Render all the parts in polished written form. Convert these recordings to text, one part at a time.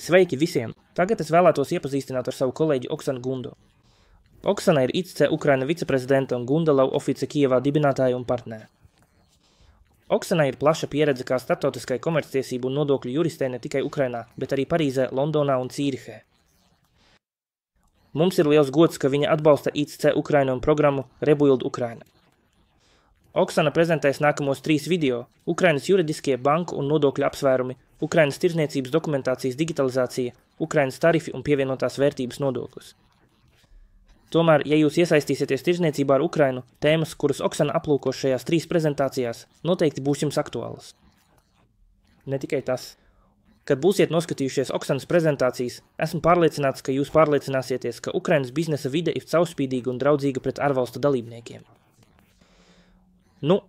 Sveiki visiem! Tagad es vēlētos iepazīstināt ar savu kolēģi Oksanu Gundo. Oksana ir ICC Ukraina viceprezidenta un Gundelau Office Kijevā dibinātāja un partnere. Oksanai ir plaša pieredze kā starptautiskai komerctiesību un nodokļu juristē ne tikai Ukrainā, bet arī Parīzē, Londonā un Cīrihē. Mums ir liels gods, ka viņa atbalsta ICC Ukraina un programmu Rebuild Ukraina. Oksana prezentēs nākamos 3 video – Ukrainas juridiskie, banku un nodokļu apsvērumi, Ukrainas tirdzniecības dokumentācijas digitalizācija, Ukrainas tarifi un pievienotās vērtības nodoklis. Tomēr, ja jūs iesaistīsieties tirdzniecībā ar Ukrainu, tēmas, kuras Oksana aplūkos šajās 3 prezentācijās, noteikti būs jums aktuālas. Ne tikai tas. Kad būsiet noskatījušies Oksanas prezentācijas, esmu pārliecināts, ka jūs pārliecināsieties, ka Ukrainas biznesa vide ir caurspīdīga un draudzīga pret ārvalstu dalībniekiem.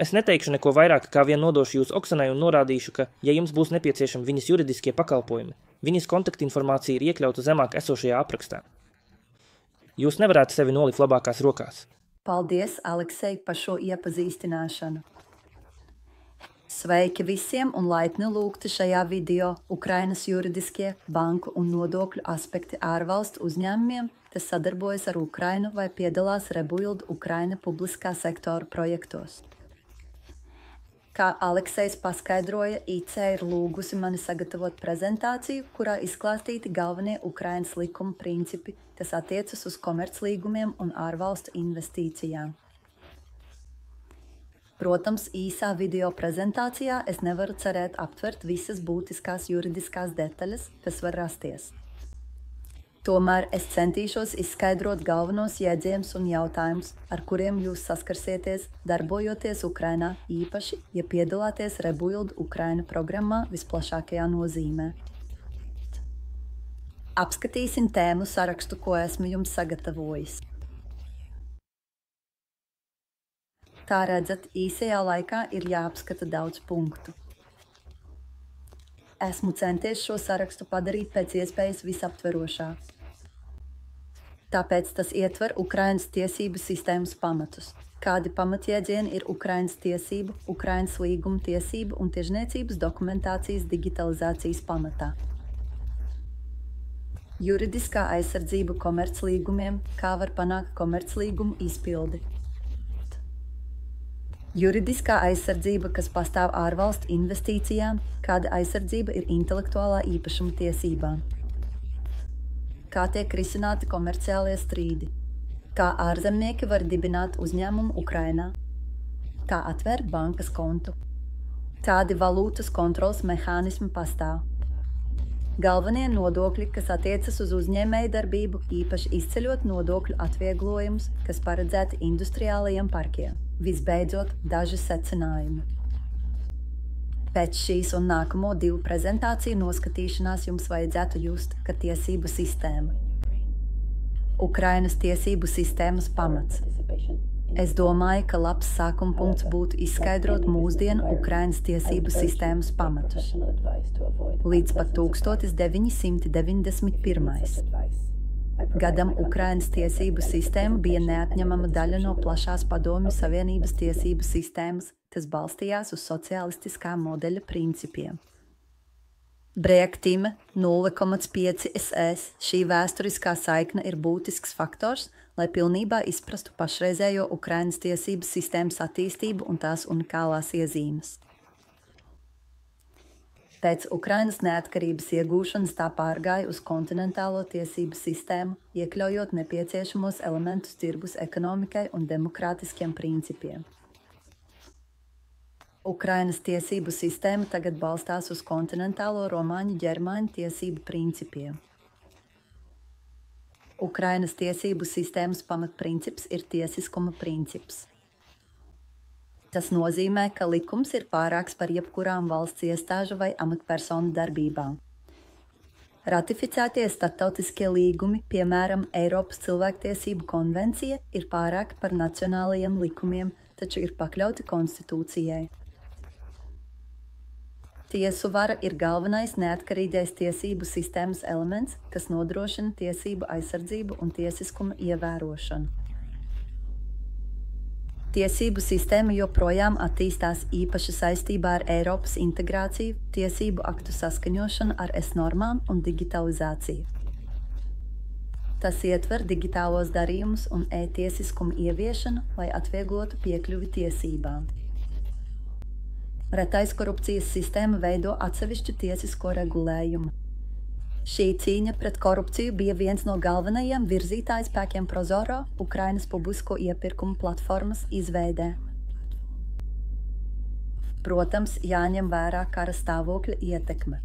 Es neteikšu neko vairāk, kā vien nodošu jūs Oksanai un norādīšu, ka, ja jums būs nepieciešami viņas juridiskie pakalpojumi, viņas kontaktinformācija ir iekļauta zemāk esošajā aprakstā. Jūs nevarētu sevi nolikt labākās rokās. Paldies, Aleksej, par šo iepazīstināšanu. Sveiki visiem un laipni lūgti šajā video Ukrainas juridiskie, banku un nodokļu aspekti ārvalstu uzņēmumiem, kas sadarbojas ar Ukrainu vai piedalās Rebuild Ukraina publiskā sektora projektos. Kā Aleksejs paskaidroja, IC ir lūgusi mani sagatavot prezentāciju, kurā izklāstīti galvenie Ukrainas likuma principi, kas attiecas uz komerclīgumiem un ārvalstu investīcijām. Protams, īsā video prezentācijā es nevaru cerēt aptvert visas būtiskās juridiskās detaļas, kas var rasties. Tomēr es centīšos izskaidrot galvenos jēdzienus un jautājumus, ar kuriem jūs saskarsieties, darbojoties Ukrainā, īpaši, ja piedalāties Rebuild Ukraina programmā visplašākajā nozīmē. Apskatīsim tēmu sarakstu, ko esmu jums sagatavojis. Kā redzat, īsajā laikā ir jāapskata daudz punktu. Esmu centies šo sarakstu padarīt pēc iespējas visaptverošāk. Tāpēc tas ietver Ukrainas tiesību sistēmas pamatus. Kādi pamatjēdzieni ir Ukrainas tiesību, Ukrainas līguma tiesību un tirzniecības dokumentācijas digitalizācijas pamatā. Juridiskā aizsardzība komerclīgumiem, kā var panākt komerclīgumu izpildi. Juridiskā aizsardzība, kas pastāv ārvalstu investīcijām, kāda aizsardzība ir intelektuālā īpašuma tiesībām. Kā tiek risināti komerciālie strīdi. Kā ārzemnieki var dibināt uzņēmumu Ukrainā. Kā atvērt bankas kontu. Kādi valūtas kontrols mehānismi pastāv. Galvenie nodokļi, kas attiecas uz uzņēmēju darbību, īpaši izceļot nodokļu atvieglojumus, kas paredzēti industriālajiem parkiem. Visbeidzot, daži secinājumi. Pēc šīs un nākamo 2 prezentāciju noskatīšanās jums vajadzētu just, ka tiesību sistēma. Ukrainas tiesību sistēmas pamats. Es domāju, ka labs sākuma punkts būtu izskaidrot mūsdienu Ukrainas tiesību sistēmas pamatus. Līdz pat 1991. Gadam Ukrainas tiesību sistēma bija neatņemama daļa no plašās Padomju Savienības tiesību sistēmas, kas balstījās uz sociālistiskā modeļa principiem. Breaktime 0,5 SS. Šī vēsturiskā saikne ir būtisks faktors, lai pilnībā izprastu pašreizējo Ukrainas tiesību sistēmas attīstību un tās unikālās iezīmes. Pēc Ukrainas neatkarības iegūšanas tā pārgāja uz kontinentālo tiesību sistēmu, iekļaujot nepieciešamos elementus tirgus ekonomikai un demokrātiskiem principiem. Ukrainas tiesību sistēma tagad balstās uz kontinentālo romāņu ģermāņu tiesību principiem. Ukrainas tiesību sistēmas pamatprincips ir tiesiskuma princips. Tas nozīmē, ka likums ir pārāks par jebkurām valsts iestāžu vai amatpersonu darbībām. Ratificētie starptautiskie līgumi, piemēram, Eiropas cilvēktiesību konvencija, ir pārāki par nacionālajiem likumiem, taču ir pakļauti konstitūcijai. Tiesu vara ir galvenais neatkarīgais tiesību sistēmas elements, kas nodrošina tiesību aizsardzību un tiesiskuma ievērošanu. Tiesību sistēma joprojām attīstās īpaši saistībā ar Eiropas integrāciju, tiesību aktu saskaņošanu ar ES normām un digitalizāciju. Tas ietver digitālos darījumus un e-tiesiskumu ieviešanu, lai atvieglotu piekļuvi tiesībām. Retais korupcijas sistēma veido atsevišķu tiesisko regulējumu. Šī cīņa pret korupciju bija viens no galvenajiem virzītājspēkiem Prozoro, Ukrainas publisko iepirkumu platformas izveidē. Protams, jāņem vērā kara stāvokļa ietekme.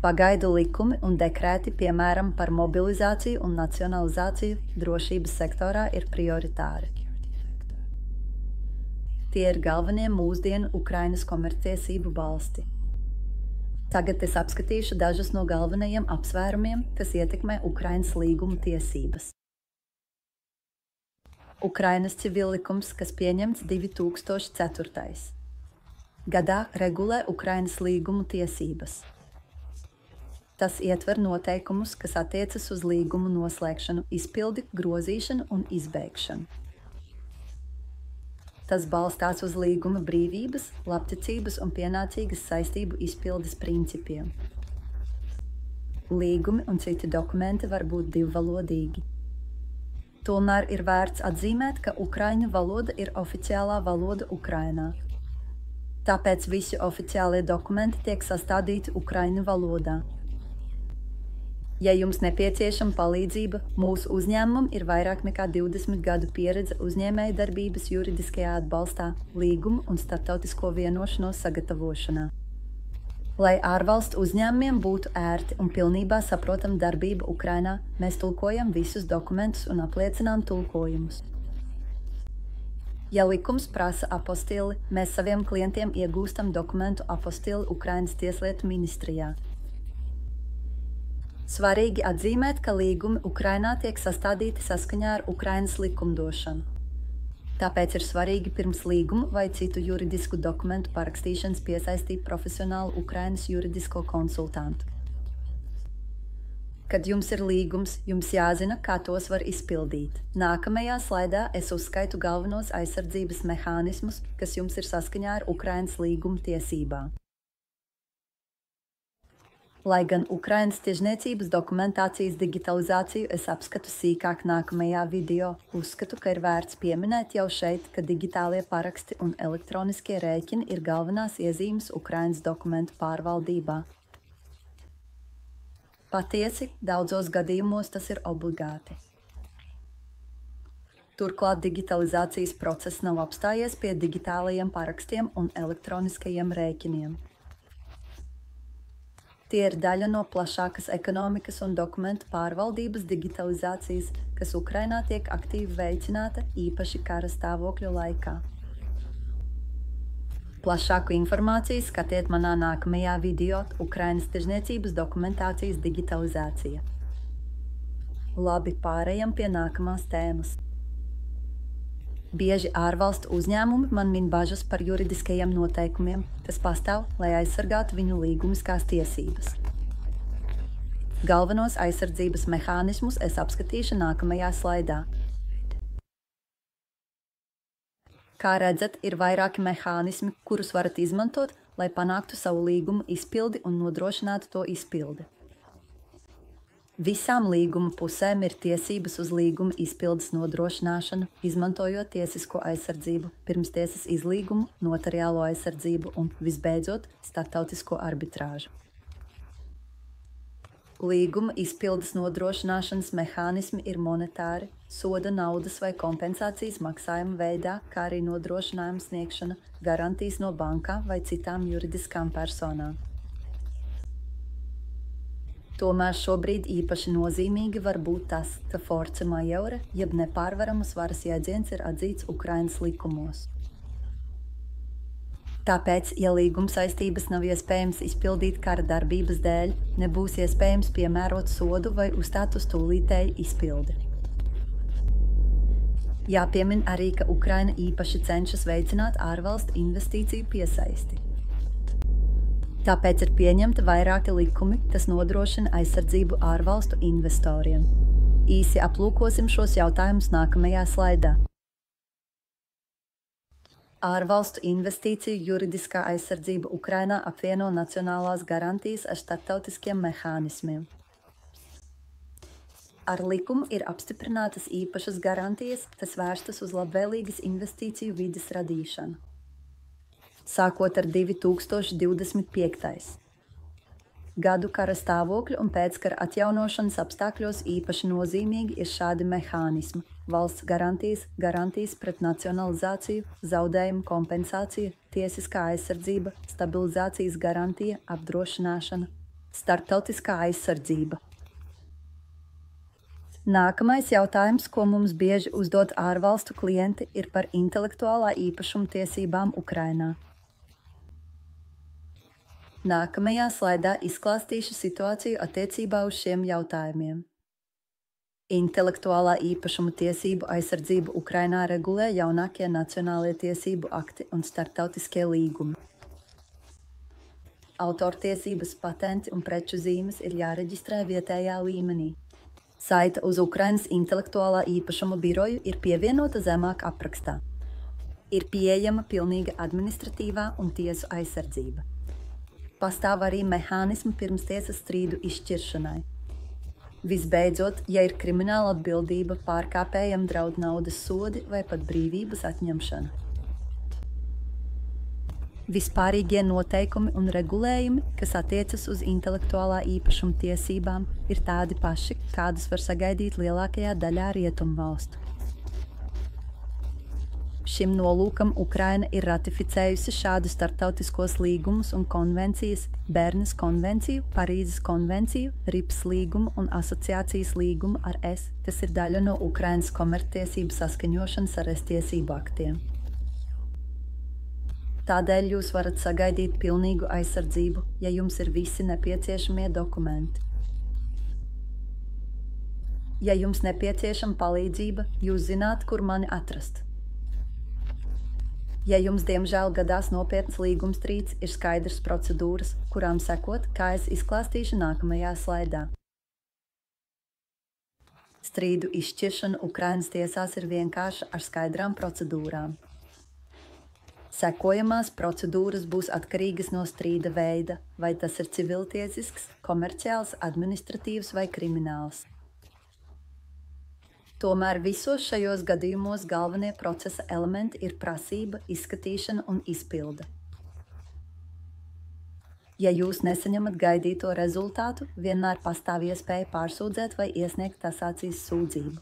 Pagaidu likumi un dekrēti, piemēram, par mobilizāciju un nacionalizāciju drošības sektorā ir prioritāri. Tie ir galvenie mūsdienu Ukrainas komerctiesību balsti. Tagad es apskatīšu dažus no galvenajiem apsvērumiem, kas ietekmē Ukrainas līguma tiesības. Ukrainas civillikums, kas pieņemts 2004. gadā, regulē Ukrainas līgumu tiesības. Tas ietver noteikumus, kas attiecas uz līgumu noslēgšanu, izpildi, grozīšanu un izbeigšanu. Tas balstās uz līguma brīvības, labticības un pienācīgas saistību izpildes principiem. Līgumi un citi dokumenti var būt divvalodīgi. Tomēr ir vērts atzīmēt, ka ukraiņu valoda ir oficiālā valoda Ukrainā. Tāpēc visi oficiālie dokumenti tiek sastādīti ukraiņu valodā. Ja jums nepieciešama palīdzība, mūsu uzņēmumam ir vairāk nekā 20 gadu pieredze uzņēmēju darbības juridiskajā atbalstā, līgumu un starptautisko vienošanos sagatavošanā. Lai ārvalstu uzņēmumiem būtu ērti un pilnībā saprotama darbība Ukrainā, mēs tulkojam visus dokumentus un apliecinām tulkojumus. Ja likums prasa apostili, mēs saviem klientiem iegūstam dokumentu apostili Ukrainas tieslietu ministrijā. Svarīgi atzīmēt, ka līgumi Ukrainā tiek sastādīti saskaņā ar Ukrainas likumdošanu. Tāpēc ir svarīgi pirms līgumu vai citu juridisku dokumentu parakstīšanas piesaistīt profesionālu Ukrainas juridisko konsultantu. Kad jums ir līgums, jums jāzina, kā tos var izpildīt. Nākamajā slaidā es uzskaitu galvenos aizsardzības mehānismus, kas jums ir saskaņā ar Ukrainas līguma tiesībām. Lai gan Ukrainas tiešniecības dokumentācijas digitalizāciju es apskatu sīkāk nākamajā video, uzskatu, ka ir vērts pieminēt jau šeit, ka digitālie paraksti un elektroniskie rēķini ir galvenās iezīmes Ukrainas dokumentu pārvaldībā. Patiesi, daudzos gadījumos tas ir obligāti. Turklāt digitalizācijas process nav apstājies pie digitālajiem parakstiem un elektroniskajiem rēķiniem. Tie ir daļa no plašākas ekonomikas un dokumentu pārvaldības digitalizācijas, kas Ukrainā tiek aktīvi veicināta, īpaši kara stāvokļa laikā. Plašāku informāciju skatiet manā nākamajā video Ukrainas tirzniecības dokumentācijas digitalizācija. Labi, pārējam pie nākamās tēmas. Bieži ārvalstu uzņēmumi man min bažas par juridiskajiem noteikumiem, kas pastāv, lai aizsargātu viņu līgumiskās tiesības. Galvenos aizsardzības mehānismus es apskatīšu nākamajā slaidā. Kā redzat, ir vairāki mehānismi, kurus varat izmantot, lai panāktu savu līgumu izpildi un nodrošinātu to izpildi. Visām līguma pusēm ir tiesības uz līguma izpildes nodrošināšanu, izmantojot tiesisko aizsardzību, pirmstiesas izlīgumu, notariālo aizsardzību un, visbeidzot, starptautisko arbitrāžu. Līguma izpildes nodrošināšanas mehānismi ir monetāri, soda naudas vai kompensācijas maksājuma veidā, kā arī nodrošinājuma sniegšana, garantijas no bankām vai citām juridiskām personām. Tomēr šobrīd īpaši nozīmīgi var būt tas, ka force majeure, jeb nepārvaramas varas jēdziens ir atzīts Ukrainas likumos. Tāpēc, ja līguma saistības nav iespējams izpildīt kara darbības dēļ, nebūs iespējams piemērot sodu vai uzstāt uz tūlītēju izpildi. Jāpiemin arī, ka Ukraina īpaši cenšas veicināt ārvalstu investīciju piesaisti. Tāpēc ir pieņemti vairāki likumi, kas nodrošina aizsardzību ārvalstu investoriem. Īsi aplūkosim šos jautājumus nākamajā slaidā. Ārvalstu investīciju juridiskā aizsardzība Ukrainā apvieno nacionālās garantijas ar starptautiskiem mehānismiem. Ar likumu ir apstiprinātas īpašas garantijas, kas vērstas uz labvēlīgas investīciju vides radīšanu. Sākot ar 2025. gadu kara stāvokļu un pēckara atjaunošanas apstākļos īpaši nozīmīgi ir šādi mehānismi – valsts garantijas pret nacionalizāciju, zaudējumu kompensācija, tiesiskā aizsardzība, stabilizācijas garantija, apdrošināšana, starptautiskā aizsardzība. Nākamais jautājums, ko mums bieži uzdod ārvalstu klienti, ir par intelektuālā īpašuma tiesībām Ukrainā. Nākamajā slaidā izklāstīšu situāciju attiecībā uz šiem jautājumiem. Intelektuālā īpašuma tiesību aizsardzību Ukrainā regulē jaunākie nacionālie tiesību akti un starptautiskie līgumi. Autortiesības, patenti un preču zīmes ir jāreģistrē vietējā līmenī. Saite uz Ukrainas intelektuālā īpašuma biroju ir pievienota zemāk aprakstā. Ir pieejama pilnīga administratīvā un tiesu aizsardzība. Pastāv arī mehānismi pirmstiesas strīdu izšķiršanai. Visbeidzot, ja ir krimināla atbildība, pārkāpējam draud naudas sodi vai pat brīvības atņemšana. Vispārīgie noteikumi un regulējumi, kas attiecas uz intelektuālā īpašuma tiesībām, ir tādi paši, kādus var sagaidīt lielākajā daļā rietumvalstu. Šim nolūkam Ukraina ir ratificējusi šādu starptautiskos līgumus un konvencijas – Bernas konvenciju, Parīzes konvenciju, RIPS līgumu un asociācijas līgumu ar ES, kas ir daļa no Ukrainas komerctiesību saskaņošanas ar ES tiesību aktiem. Tādēļ jūs varat sagaidīt pilnīgu aizsardzību, ja jums ir visi nepieciešamie dokumenti. Ja jums nepieciešama palīdzība, jūs zināt, kur mani atrast. Ja jums, diemžēl, gadās nopietns līgumstrīds, ir skaidrs procedūras, kurām sekot, kā es izklāstīšu nākamajā slaidā. Strīdu izšķiršana Ukrainas tiesās ir vienkārša ar skaidrām procedūrām. Sekojamās procedūras būs atkarīgas no strīda veida, vai tas ir civiltiesisks, komerciāls, administratīvs vai krimināls. Tomēr visos šajos gadījumos galvenie procesa elementi ir prasība, izskatīšana un izpilde. Ja jūs nesaņemat gaidīto rezultātu, vienmēr pastāv iespēja pārsūdzēt vai iesniegt kasācijas sūdzību.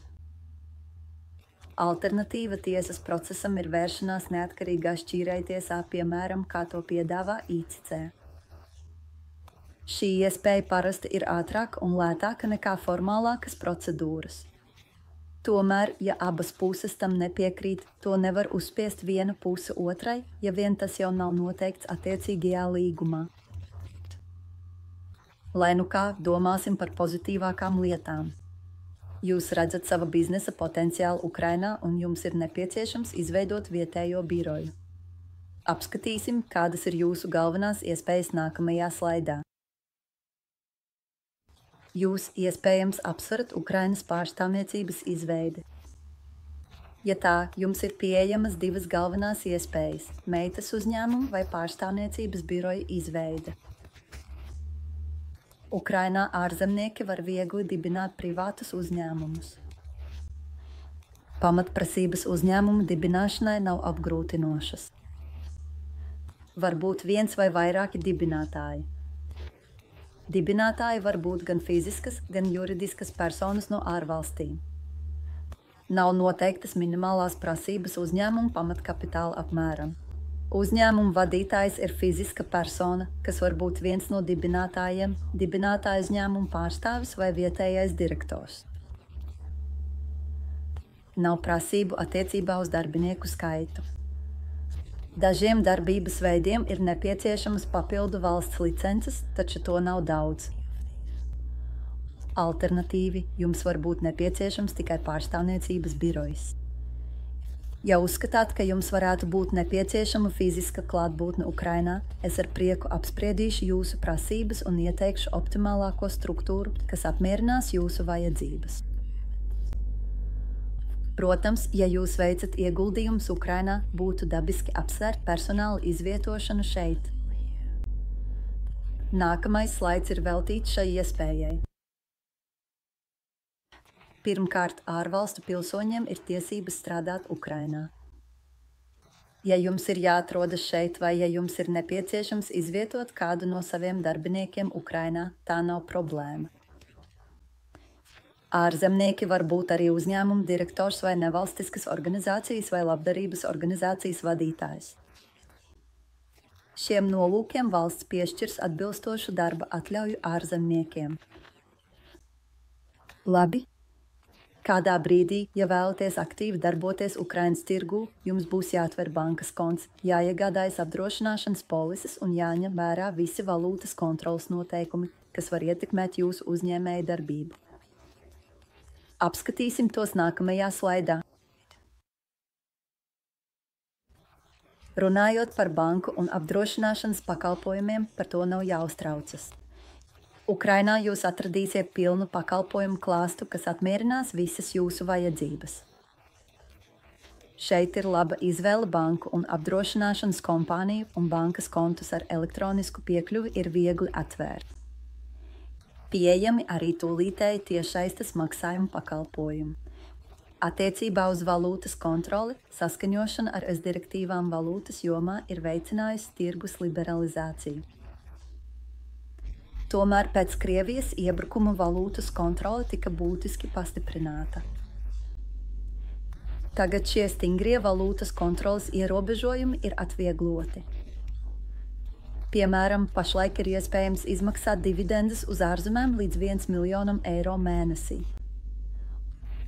Alternatīva tiesas procesam ir vēršanās neatkarīgā šķīrējtiesā, piemēram, kā to piedāvā ICC. Šī iespēja parasti ir ātrāka un lētāka nekā formālākas procedūras. Tomēr, ja abas puses tam nepiekrīt, to nevar uzspiest viena puse otrai, ja vien tas jau nav noteikts attiecīgajā līgumā. Lai nu kā, domāsim par pozitīvākām lietām. Jūs redzat sava biznesa potenciālu Ukrainā un jums ir nepieciešams izveidot vietējo biroju. Apskatīsim, kādas ir jūsu galvenās iespējas nākamajā slaidā. Jūs iespējams apsverat Ukrainas pārstāvniecības izveidi. Ja tā, jums ir pieejamas divas galvenās iespējas – meitas uzņēmuma vai pārstāvniecības biroja izveide. Ukrainā ārzemnieki var viegli dibināt privātus uzņēmumus. Pamatprasības uzņēmumu dibināšanai nav apgrūtinošas. Var būt viens vai vairāki dibinātāji. Dibinātāji var būt gan fiziskas, gan juridiskas personas no ārvalstīm. Nav noteiktas minimālās prasības uzņēmuma pamatkapitāla apmēram. Uzņēmuma vadītājs ir fiziska persona, kas var būt viens no dibinātājiem, dibinātāja uzņēmuma pārstāvis vai vietējais direktors. Nav prasību attiecībā uz darbinieku skaitu. Dažiem darbības veidiem ir nepieciešamas papildu valsts licences, taču to nav daudz. Alternatīvi, jums var būt nepieciešams tikai pārstāvniecības birojs. Ja uzskatāt, ka jums varētu būt nepieciešama fiziska klātbūtne Ukrainā, es ar prieku apspriedīšu jūsu prasības un ieteikšu optimālāko struktūru, kas apmierinās jūsu vajadzības. Protams, ja jūs veicat ieguldījumus Ukrainā, būtu dabiski apsvērt personāla izvietošanu šeit. Nākamais slaids ir veltīts šai iespējai. Pirmkārt, ārvalstu pilsoņiem ir tiesības strādāt Ukrainā. Ja jums ir jāatrodas šeit vai ja jums ir nepieciešams izvietot kādu no saviem darbiniekiem Ukrainā, tā nav problēma. Ārzemnieki var būt arī uzņēmuma direktors vai nevalstiskas organizācijas vai labdarības organizācijas vadītājs. Šiem nolūkiem valsts piešķirs atbilstošu darba atļauju ārzemniekiem. Labi. Kādā brīdī, ja vēlaties aktīvi darboties Ukrainas tirgū, jums būs jāatver bankas konts, jāiegādājas apdrošināšanas polises un jāņem vērā visi valūtas kontrolas noteikumi, kas var ietekmēt jūsu uzņēmēju darbību. Apskatīsim tos nākamajā slaidā. Runājot par banku un apdrošināšanas pakalpojumiem, par to nav jāuztraucas. Ukrainā jūs atradīsiet pilnu pakalpojumu klāstu, kas apmierinās visas jūsu vajadzības. Šeit ir laba izvēle banku un apdrošināšanas kompāniju, un bankas kontus ar elektronisku piekļuvi ir viegli atvērt. Pieejami arī tūlītēji tiešsaistes maksājumu pakalpojumi. Attiecībā uz valūtas kontroli, saskaņošana ar ES direktīvām valūtas jomā ir veicinājusi tirgus liberalizāciju. Tomēr pēc Krievijas iebrukuma valūtas kontrole tika būtiski pastiprināta. Tagad šie stingrie valūtas kontroles ierobežojumi ir atviegloti. Piemēram, pašlaik ir iespējams izmaksāt dividendes uz ārzemēm līdz 1 miljonam eiro mēnesī.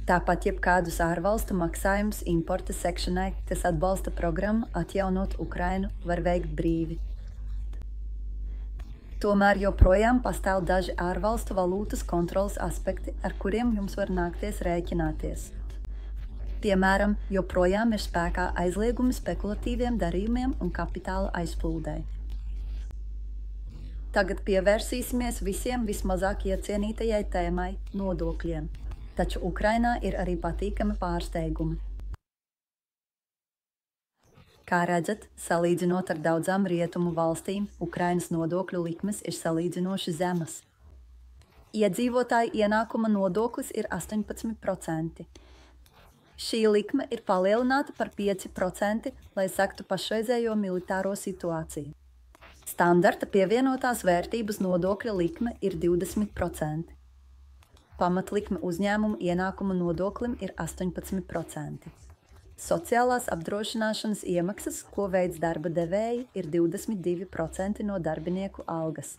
Tāpat jebkādus ārvalstu maksājumus importa sekšanai, kas atbalsta programmu Atjaunot Ukrainu, var veikt brīvi. Tomēr joprojām pastāv daži ārvalstu valūtas kontrolas aspekti, ar kuriem jums var nākties rēķināties. Piemēram, joprojām ir spēkā aizliegumi spekulatīviem darījumiem un kapitāla aizplūdei. Tagad pievērsīsimies visiem vismazāk iecienītajai tēmai – nodokļiem. Taču Ukrainā ir arī patīkami pārsteigumi. Kā redzat, salīdzinot ar daudzām rietumu valstīm, Ukrainas nodokļu likmes ir salīdzinoši zemas. Iedzīvotāju ienākuma nodoklis ir 18%. Šī likme ir palielināta par 5%, lai sektu pašreizējo militāro situāciju. Standarta pievienotās vērtības nodokļa likme ir 20%. Pamatlikme uzņēmumu ienākuma nodoklim ir 18%. Sociālās apdrošināšanas iemaksas, ko veic darba devēji, ir 22% no darbinieku algas.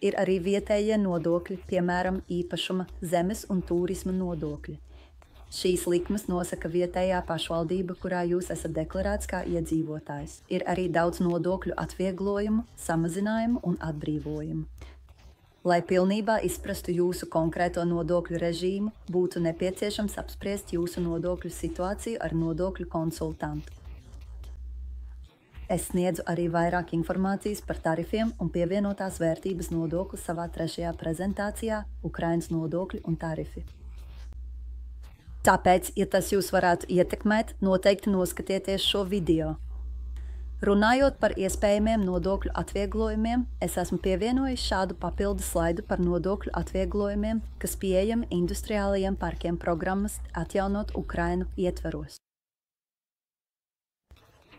Ir arī vietējie nodokļi, piemēram, īpašuma, zemes un turisma nodokļi. Šīs likmes nosaka vietējā pašvaldība, kurā jūs esat deklarēts kā iedzīvotājs. Ir arī daudz nodokļu atvieglojumu, samazinājumu un atbrīvojumu. Lai pilnībā izprastu jūsu konkrēto nodokļu režīmu, būtu nepieciešams apspriest jūsu nodokļu situāciju ar nodokļu konsultantu. Es sniedzu arī vairāk informācijas par tarifiem un pievienotās vērtības nodokli savā 3. prezentācijā Ukrainas nodokļi un tarifi. Tāpēc, ja tas jūs varētu ietekmēt, noteikti noskatieties šo video. Runājot par iespējamiem nodokļu atvieglojumiem, es esmu pievienojis šādu papildu slaidu par nodokļu atvieglojumiem, kas pieejami industriālajiem parkiem programmas Atjaunot Ukrainu ietveros.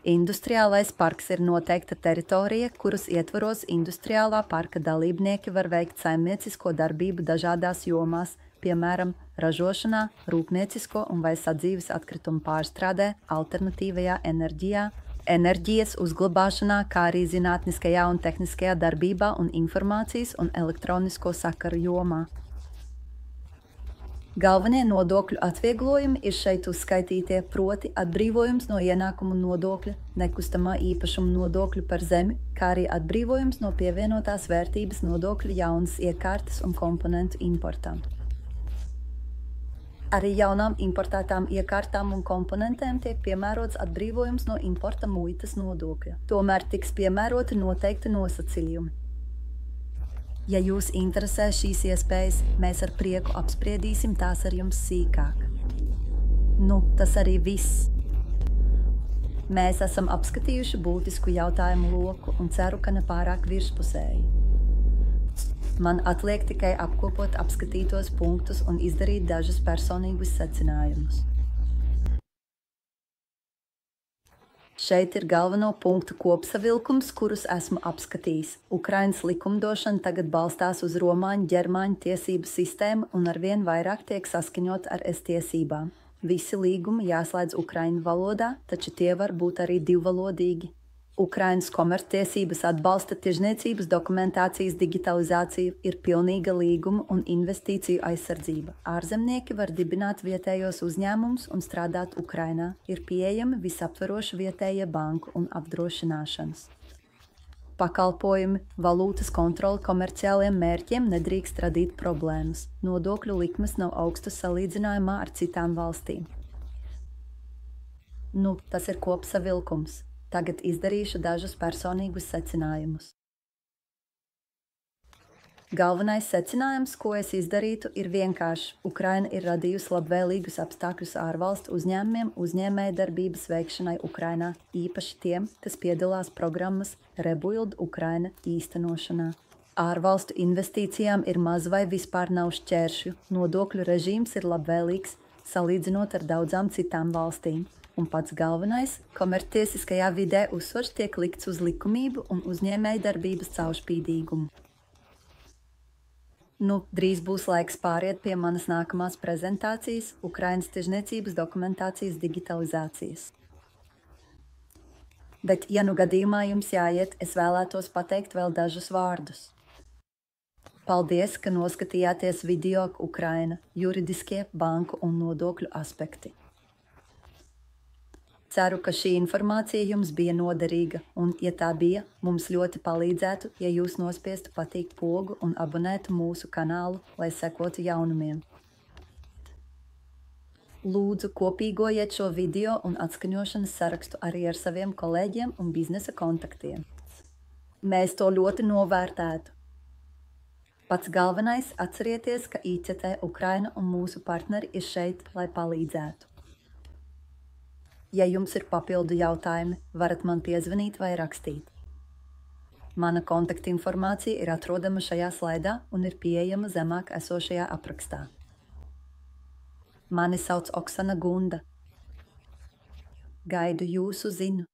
Industriālais parks ir noteikta teritorija, kuras ietvaros industriālā parka dalībnieki var veikt saimniecisko darbību dažādās jomās, piemēram, ražošanā, rūpniecisko un vai sadzīves atkritumu pārstrādē, alternatīvajā enerģijā, enerģijas uzglabāšanā, kā arī zinātniskajā un tehniskajā darbībā un informācijas un elektronisko sakaru jomā. Galvenie nodokļu atvieglojumi ir šeit uzskaitītie, proti atbrīvojums no ienākumu nodokļa, nekustamā īpašuma nodokļu par zemi, kā arī atbrīvojums no pievienotās vērtības nodokļa jaunas iekārtas un komponentu importam. Arī jaunām importētām iekārtām un komponentēm tiek piemērots atbrīvojums no importa muitas nodokļa. Tomēr tiks piemēroti noteikti nosacījumi. Ja jūs interesē šīs iespējas, mēs ar prieku apspriedīsim tās ar jums sīkāk. Nu, tas arī viss. Mēs esam apskatījuši būtisku jautājumu loku un ceru, ka ne pārāk virspusēji. Man atliek tikai apkopot apskatītos punktus un izdarīt dažus personīgus secinājumus. Šeit ir galveno punktu kopsavilkums, kurus esmu apskatījis. Ukrainas likumdošana tagad balstās uz romāņu ģermāņu tiesību sistēmu un arvien vairāk tiek saskaņot ar es tiesībām. Visi līgumi jāslēdz ukraiņu valodā, taču tie var būt arī divvalodīgi. Ukrainas komerctiesības atbalsta tirzniecības dokumentācijas digitalizāciju, ir pilnīga līguma un investīciju aizsardzība. Ārzemnieki var dibināt vietējos uzņēmumus un strādāt Ukrainā. Ir pieejami visaptveroši vietējie banku un apdrošināšanas pakalpojumi, valūtas kontrole komerciāliem mērķiem nedrīkst radīt problēmas. Nodokļu likmes nav augstas salīdzinājumā ar citām valstīm. Nu, tas ir kopsavilkums. Tagad izdarīšu dažus personīgus secinājumus. Galvenais secinājums, ko es izdarītu, ir vienkāršs. Ukraina ir radījusi labvēlīgus apstākļus ārvalstu uzņēmumiem uzņēmējdarbības veikšanai Ukrainā, īpaši tiem, kas piedalās programmas Rebuild Ukraina īstenošanā. Ārvalstu investīcijām ir maz vai vispār nav šķēršļu, nodokļu režīms ir labvēlīgs, salīdzinot ar daudzām citām valstīm. Un pats galvenais, komerctiesiskajā vidē uzsvars tiek likts uz likumību un uzņēmējdarbības caurspīdīgumu. Nu, drīz būs laiks pāriet pie manas nākamās prezentācijas – Ukrainas tirzniecības dokumentācijas digitalizācijas. Bet, ja nu gadījumā jums jāiet, es vēlētos pateikt vēl dažus vārdus. Paldies, ka noskatījāties video Ukraina – juridiskie, banku un nodokļu aspekti. Ceru, ka šī informācija jums bija noderīga, un, ja tā bija, mums ļoti palīdzētu, ja jūs nospiestu patīt pogu un abonētu mūsu kanālu, lai sekotu jaunumiem. Lūdzu, kopīgojiet šo video un atskaņošanas sarakstu arī ar saviem kolēģiem un biznesa kontaktiem. Mēs to ļoti novērtētu. Pats galvenais atcerieties, ka ICT Ukraina un mūsu partneri ir šeit, lai palīdzētu. Ja jums ir papildu jautājumi, varat man piezvanīt vai rakstīt. Mana kontaktinformācija ir atrodama šajā slaidā un ir pieejama zemāk esošajā aprakstā. Mani sauc Oksana Gunda. Gaidu jūsu ziņu.